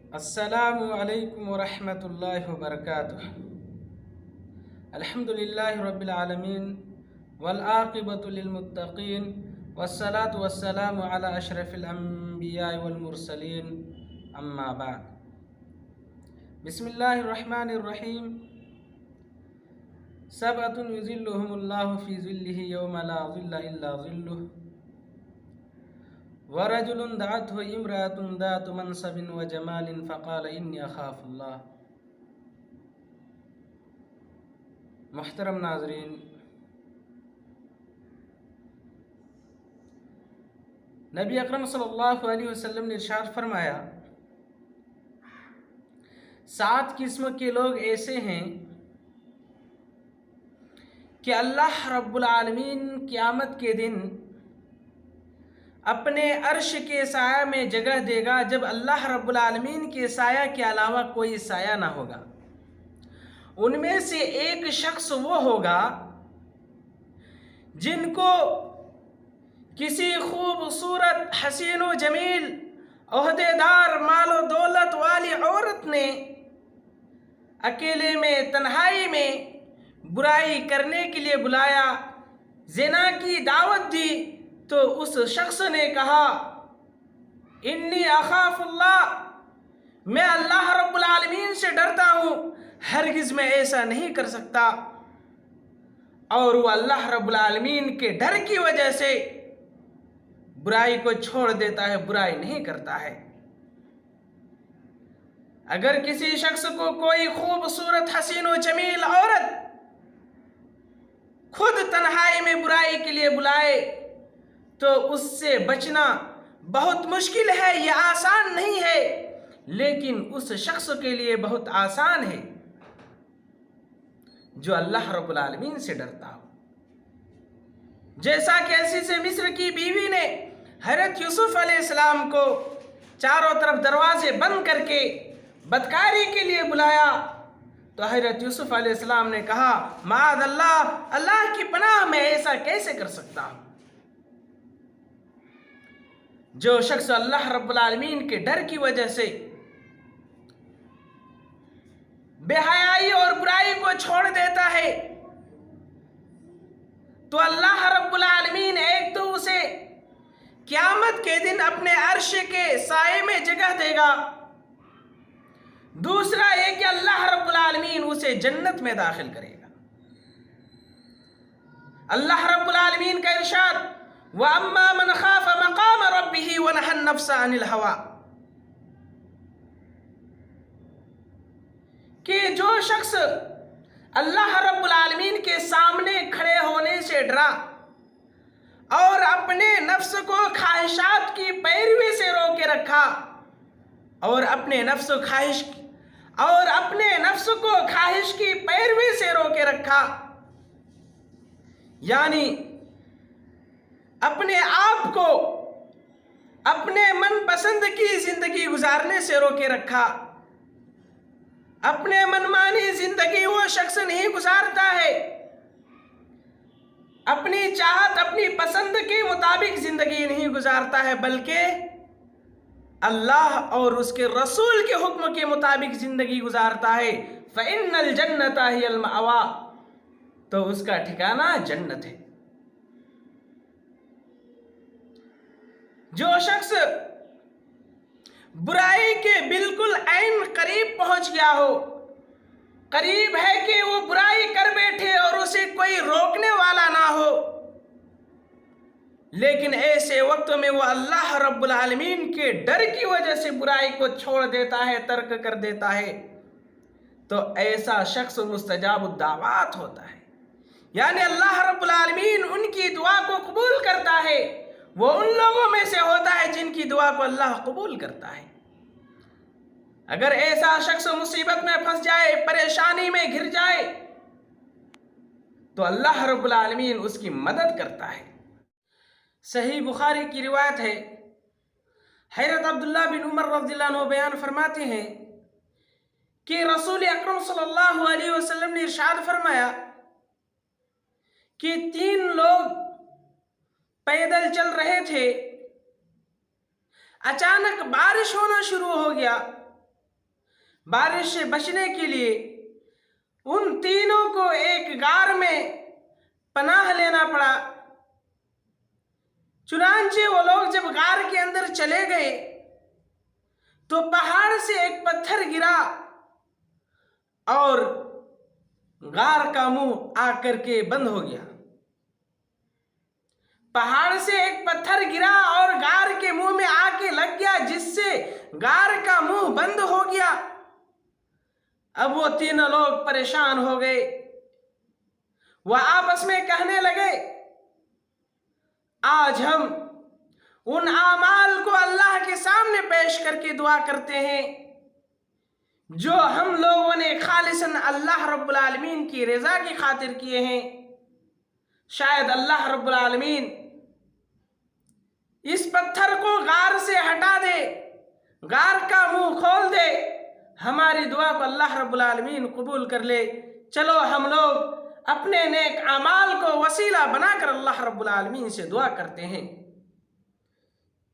السلام علیکم ورحمۃ اللہ وبرکاتہ۔ الحمد للہ رب العالمین والعاقبۃ للمتقین والصلاة والسلام علی اشرف الانبیاء والمرسلین، اما بعد۔ بسم اللہ الرحمن الرحیم۔ سبعۃ یظلھم اللہ فی ظلہ یوم لا ظل الا ظلہ، ورجل دعته امرأة ذات منصب وجمال فقال انی اخاف اللہ۔ محترم ناظرین، نبی اکرم صلی اللہ علیہ وسلم نے ارشاد فرمایا، 7 قسم کے لوگ ایسے ہیں کہ اللہ رب العالمین قیامت کے دن اپنے عرش کے سایہ میں جگہ دے گا جب اللہ رب العالمین کے سایہ کے علاوہ کوئی سایہ نہ ہوگا۔ ان میں سے ایک شخص وہ ہوگا جن کو کسی خوبصورت، حسین و جمیل، عہدے دار، مال و دولت والی عورت نے اکیلے میں، تنہائی میں برائی کرنے کے لیے بلایا، زنا کی دعوت دی، تو اس شخص نے کہا انی اخاف اللہ، میں اللہ رب العالمین سے ڈرتا ہوں، ہرگز میں ایسا نہیں کر سکتا۔ اور وہ اللہ رب العالمین کے ڈر کی وجہ سے برائی کو چھوڑ دیتا ہے، برائی نہیں کرتا ہے۔ اگر کسی شخص کو کوئی خوبصورت، حسین و جمیل عورت خود تنہائی میں برائی کے لیے بلائے تو اس سے بچنا بہت مشکل ہے، یہ آسان نہیں ہے، لیکن اس شخص کے لیے بہت آسان ہے جو اللہ رب العالمین سے ڈرتا ہو۔ جیسا کہ عزیز مصر کی بیوی نے حضرت یوسف علیہ السلام کو چاروں طرف دروازے بند کر کے بدکاری کے لیے بلایا، تو حضرت یوسف علیہ السلام نے کہا معاذ اللہ، اللہ کی پناہ، میں ایسا کیسے کر سکتا ہوں۔ جو شخص اللہ رب العالمین کے ڈر کی وجہ سے بے حیائی اور برائی کو چھوڑ دیتا ہے تو اللہ رب العالمین ایک تو اسے قیامت کے دن اپنے عرش کے سائے میں جگہ دے گا، دوسرا یہ کہ اللہ رب العالمین اسے جنت میں داخل کرے گا۔ اللہ رب العالمین کا ارشاد وَأَمَّا مَنْ خَافَ مَقَامَ رَبِّهِ وَنَهَى النَّفْسَ عَنِ الْهَوَىٰ، کہ جو شخص اللہ رب العالمین کے سامنے کھڑے ہونے سے ڈرا اور اپنے نفس کو خواہشات کی پیروی سے روکے رکھا، اور اپنے نفس کو خواہش کی پیروی سے روکے رکھا، یعنی اپنے آپ کو اپنے من پسند کی زندگی گزارنے سے روکے رکھا۔ اپنے منمانی زندگی وہ شخص نہیں گزارتا ہے، اپنی چاہت، اپنی پسند کے مطابق زندگی نہیں گزارتا ہے، بلکہ اللہ اور اس کے رسول کے حکم کے مطابق زندگی گزارتا ہے۔ فَإِنَّ الْجَنَّةَ هِيَ الْمَأْوَىٰ، تو اس کا ٹھکانہ جنت ہے۔ جو شخص برائی کے بالکل عین قریب پہنچ گیا ہو، قریب ہے کہ وہ برائی کر بیٹھے اور اسے کوئی روکنے والا نہ ہو، لیکن ایسے وقت میں وہ اللہ رب العالمین کے ڈر کی وجہ سے برائی کو چھوڑ دیتا ہے، ترک کر دیتا ہے، تو ایسا شخص مستجاب الدعوات ہوتا ہے، یعنی اللہ رب العالمین ان کی دعا کو قبول کرتا ہے، وہ ان لوگوں میں سے ہوتا ہے جن کی دعا کو اللہ قبول کرتا ہے۔ اگر ایسا شخص مصیبت میں پھنس جائے، پریشانی میں گر جائے، تو اللہ رب العالمین اس کی مدد کرتا ہے۔ صحیح بخاری کی روایت ہے، حضرت عبداللہ بن عمر رضی اللہ عنہ بیان فرماتے ہیں کہ رسول اکرم صلی اللہ علیہ وسلم نے ارشاد فرمایا کہ 3 لوگ پیدل چل رہے تھے، اچانک بارش ہونا شروع ہو گیا، बारिश से बचने के लिए उन तीनों को एक गार में पनाह लेना पड़ा। चुनांचे वो लोग जब गार के अंदर चले गए तो पहाड़ से एक पत्थर गिरा और गार का मुंह आकर के बंद हो गया। पहाड़ से एक पत्थर गिरा और गार के मुंह में आके लग गया, जिससे गार का मुंह बंद हो गया। अब वो तीनों लोग परेशान हो गए। वह आपस में कहने लगे, आज हम उन आमाल को अल्लाह के सामने पेश करके दुआ करते हैं जो हम लोगों ने खालिसन अल्लाह रब्बुल आलमीन की रजा की खातिर किए हैं। शायद अल्लाह रब्बुल आलमीन इस पत्थर को गार से हटा दे, गार का मुंह खोल दे, हमारी दुआ को अल्लाह रब्बुल आलमीन कबूल कर ले। चलो हम लोग अपने नेक अमाल को वसीला बनाकर अल्लाह रब्बुल आलमीन से दुआ करते हैं।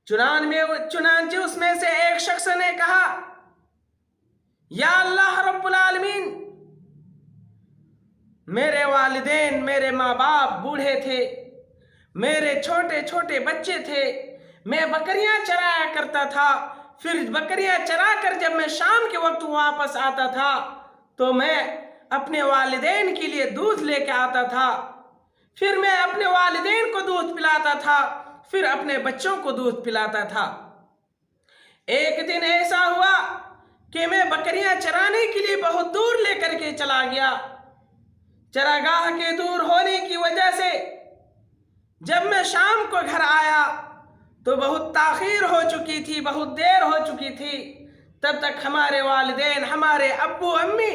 चुनांचे उसमें से एक शख्स ने कहा, या अल्लाह रब्बुल आलमीन, मेरे वालिदैन, मेरे माँ बाप बूढ़े थे, मेरे छोटे छोटे बच्चे थे, मैं बकरियां चराया करता था। फिर बकरियां चरा कर जब मैं शाम के वक्त वापस आता था तो मैं अपने वालिदैन के लिए दूध लेके आता था। फिर मैं अपने वालिदैन को दूध पिलाता था, फिर अपने बच्चों को दूध पिलाता था। एक दिन ऐसा हुआ कि मैं बकरियां चराने के लिए बहुत दूर लेकर के चला गया। चरागाह के दूर होने की वजह से जब मैं शाम को घर आया तो बहुत ताखीर हो चुकी थी, बहुत देर हो चुकी थी। तब तक हमारे वालिदैन, हमारे अब्बू अम्मी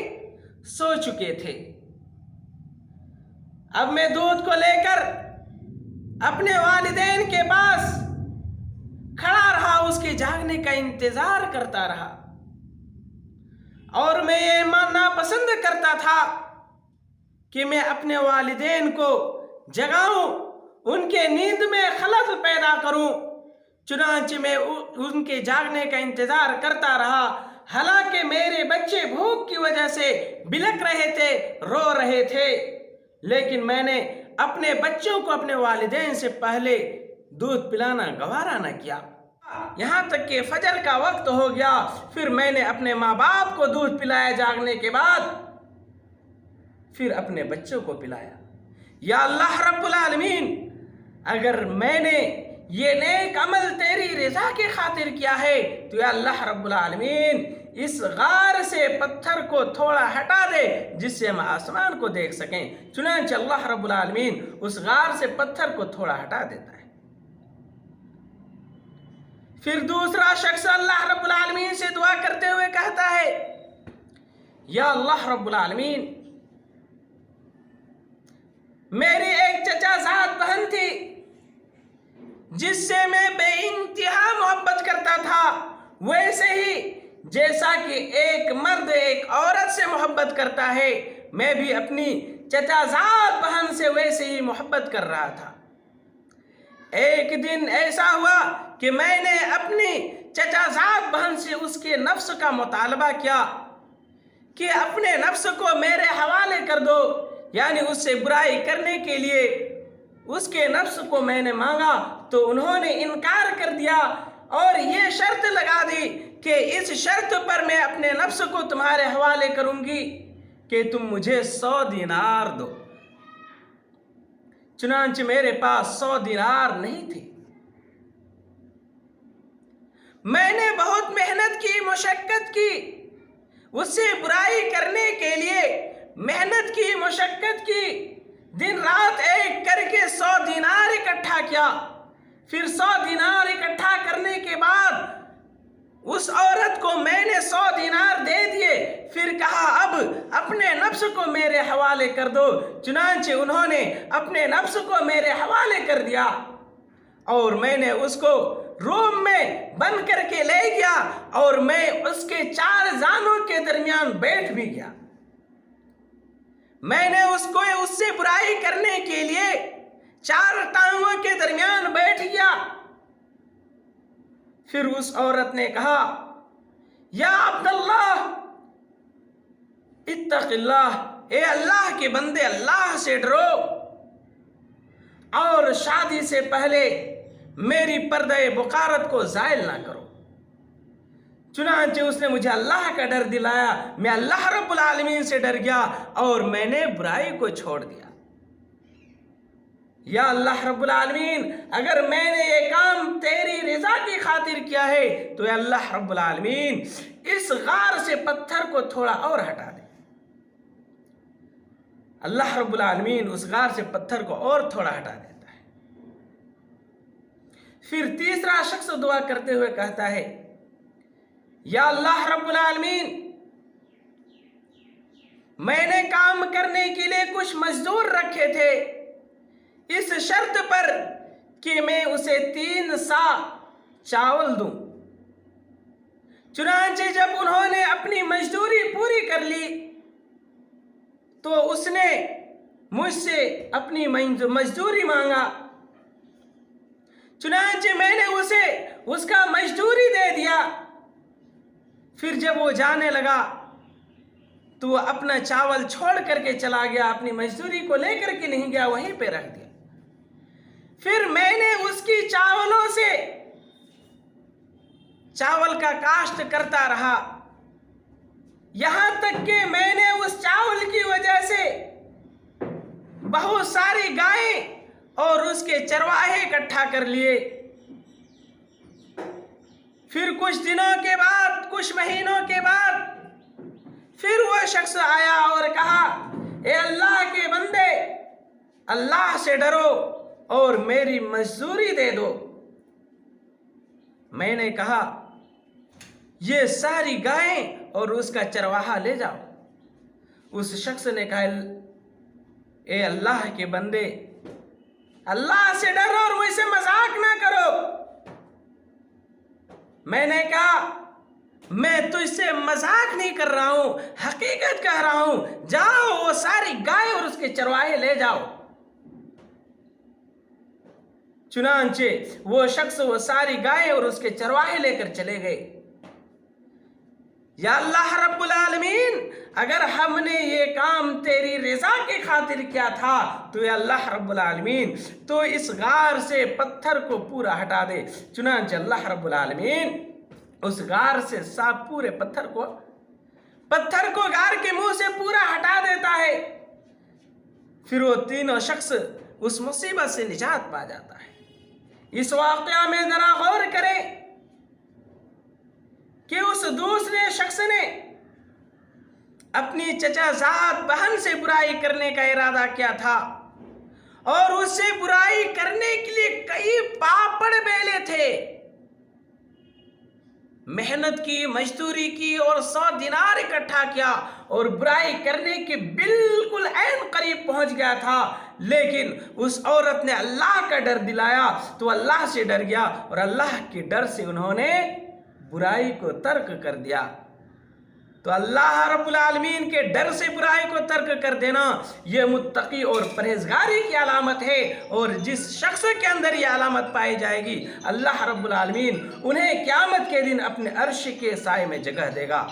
सो चुके थे। अब मैं दूध को लेकर अपने वालिदैन के पास खड़ा रहा, उसके जागने का इंतजार करता रहा। और मैं ये मानना पसंद करता था कि मैं अपने वालिदैन को जगाऊं, उनके नींद में खलल पैदा करूं। चुनांचे मैं उनके जागने का इंतजार करता रहा। हालांकि मेरे बच्चे भूख की वजह से बिलक रहे थे, रो रहे थे, लेकिन मैंने अपने बच्चों को अपने वालिदैन से पहले दूध पिलाना गवारा न किया। यहाँ तक कि फजर का वक्त हो गया, फिर मैंने अपने माँ बाप को दूध पिलाया, जागने के बाद फिर अपने बच्चों को पिलाया। या अल्लाह रब्बुल आलमीन, अगर मैंने ये नेक अमल तेरी रज़ा के खातिर किया है तो या अल्लाह रब्बुल आलमीन इस गार से पत्थर को थोड़ा हटा दे जिससे हम आसमान को देख सकें। चुनांचे अल्लाह रब्बुल आलमीन उस गार से पत्थर को थोड़ा हटा देता है। फिर दूसरा शख्स अल्लाह रब्बुल आलमीन से दुआ करते हुए कहता है, या अल्लाह रब्बुल आलमीन, मेरी एक चचाज़ाद बहन थी जिससे मैं बेइंतहा मोहब्बत करता था। वैसे ही जैसा कि एक मर्द एक औरत से मोहब्बत करता है, मैं भी अपनी चचाज़ाद बहन से वैसे ही मोहब्बत कर रहा था। एक दिन ऐसा हुआ कि मैंने अपनी चचाज़ाद बहन से उसके नफ्स का मुतालबा किया कि अपने नफ्स को मेरे हवाले कर दो, यानी उससे बुराई करने के लिए उसके नफ्स को मैंने मांगा तो उन्होंने इनकार कर दिया और ये शर्त लगा दी कि इस शर्त पर मैं अपने नफ्स को तुम्हारे हवाले करूंगी कि तुम मुझे 100 दीनार दो। चुनांचे मेरे पास 100 दीनार नहीं थे। मैंने बहुत मेहनत की, मशक्कत की, उससे बुराई करने के लिए मेहनत की, मशक्कत की, दिन रात एक करके 100 दीनार इकट्ठा किया। फिर 100 दीनार इकट्ठा करने के बाद उस औरत को मैंने 100 दीनार दे दिए। फिर कहा, अब अपने नफ्स को मेरे हवाले कर दो। चुनांचे उन्होंने अपने नफ्स को मेरे हवाले कर दिया और मैंने उसको रूम में बंद करके ले गया और मैं उसके 4 जानों के दरमियान बैठ भी गया। मैंने उससे बुराई करने के लिए 4 टांगों के दरमियान बैठ गया। फिर उस औरत ने कहा, या अब्दुल्लाह, इत्तक़िल्लाह, ए अल्लाह के बंदे अल्लाह से डरो और शादी से पहले मेरी पर्दे बुकारत को ज़ायल ना करो। चुनांचे उसने मुझे अल्लाह का डर दिलाया, मैं अल्लाह रब्बुल आलमीन से डर गया और मैंने बुराई को छोड़ दिया। या अल्लाह रब्बुल आलमीन, अगर मैंने ये काम तेरी रज़ा की खातिर किया है तो या अल्लाह रब्बुल आलमीन इस गार से पत्थर को थोड़ा और हटा दे। अल्लाह रब्बुल आलमीन उस गार से पत्थर को और थोड़ा हटा देता है। फिर तीसरा शख्स दुआ करते हुए कहता है, या अल्लाह रब्बुल आलमीन, मैंने काम करने के लिए कुछ मजदूर रखे थे इस शर्त पर कि मैं उसे 3 सा चावल दूं। चुनांचे जब उन्होंने अपनी मजदूरी पूरी कर ली तो उसने मुझसे अपनी मजदूरी मांगा। चुनांचे मैंने उसे उसका मजदूरी दे दिया। फिर जब वो जाने लगा तो वो अपना चावल छोड़ करके चला गया, अपनी मजदूरी को लेकर के नहीं गया, वहीं पे रख दिया। फिर मैंने उसकी चावलों से चावल का काश्त करता रहा, यहां तक कि मैंने उस चावल की वजह से बहुत सारी गायें और उसके चरवाहे इकट्ठा कर लिए। फिर कुछ दिनों के बाद, कुछ महीनों के बाद फिर वो शख्स आया और कहा, ए अल्लाह के बंदे, अल्लाह से डरो और मेरी मजदूरी दे दो। मैंने कहा, ये सारी गायें और उसका चरवाहा ले जाओ। उस शख्स ने कहा, ए अल्लाह के बंदे, अल्लाह से डरो और मुझसे मजाक ना करो। मैंने कहा, मैं तुझसे मजाक नहीं कर रहा हूं, हकीकत कह रहा हूं। जाओ वो सारी गाय और उसके चरवाहे ले जाओ। चुनांचे वो शख्स वो सारी गाय और उसके चरवाहे लेकर चले गए। या अल्लाह रब्बुल आलमीन, अगर हमने ये काम तेरी रज़ा की खातिर किया था तो या अल्लाह रब्बुल आलमीन तो इस गार से पत्थर को पूरा हटा दे। चुनांचे अल्लाह रब्बुल आलमीन उस गार से साफ पूरे पत्थर को गार के मुंह से पूरा हटा देता है। फिर वो तीनों शख्स उस मुसीबत से निजात पा जाता है। इस वाक़या में जरा गौर करें कि उस दूसरे शख्स ने अपनी चचाजाद बहन से बुराई करने का इरादा किया था और उससे बुराई करने के लिए कई पापड़ बेले थे, मेहनत की, मजदूरी की और 100 दिनार इकट्ठा किया और बुराई करने के बिल्कुल ऐन करीब पहुंच गया था। लेकिन उस औरत ने अल्लाह का डर दिलाया तो अल्लाह से डर गया और अल्लाह के डर से उन्होंने बुराई को तर्क कर दिया। तो अल्लाह रब्बुल आलमीन के डर से बुराई को तर्क कर देना यह मुत्तकी और परहेजगारी की अलामत है। और जिस शख्स के अंदर यह अलामत पाई जाएगी, अल्लाह रब्बुल आलमीन उन्हें क़यामत के दिन अपने अर्श के साए में जगह देगा।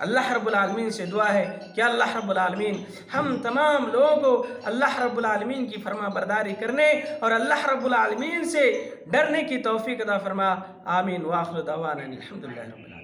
अल्लाह रब्बुल आलमीन से दुआ है कि अल्लाह रब्बुल आलमीन हम तमाम लोगों को अल्लाह रब्बुल आलमीन की फरमा बरदारी करने और अल्लाह रब्बुल आलमीन से डरने की तौफीक अता फरमा। आमीन। व आखिर दअवाना अनिल हम्दुलिल्लाहि रब्बिल आलमीन।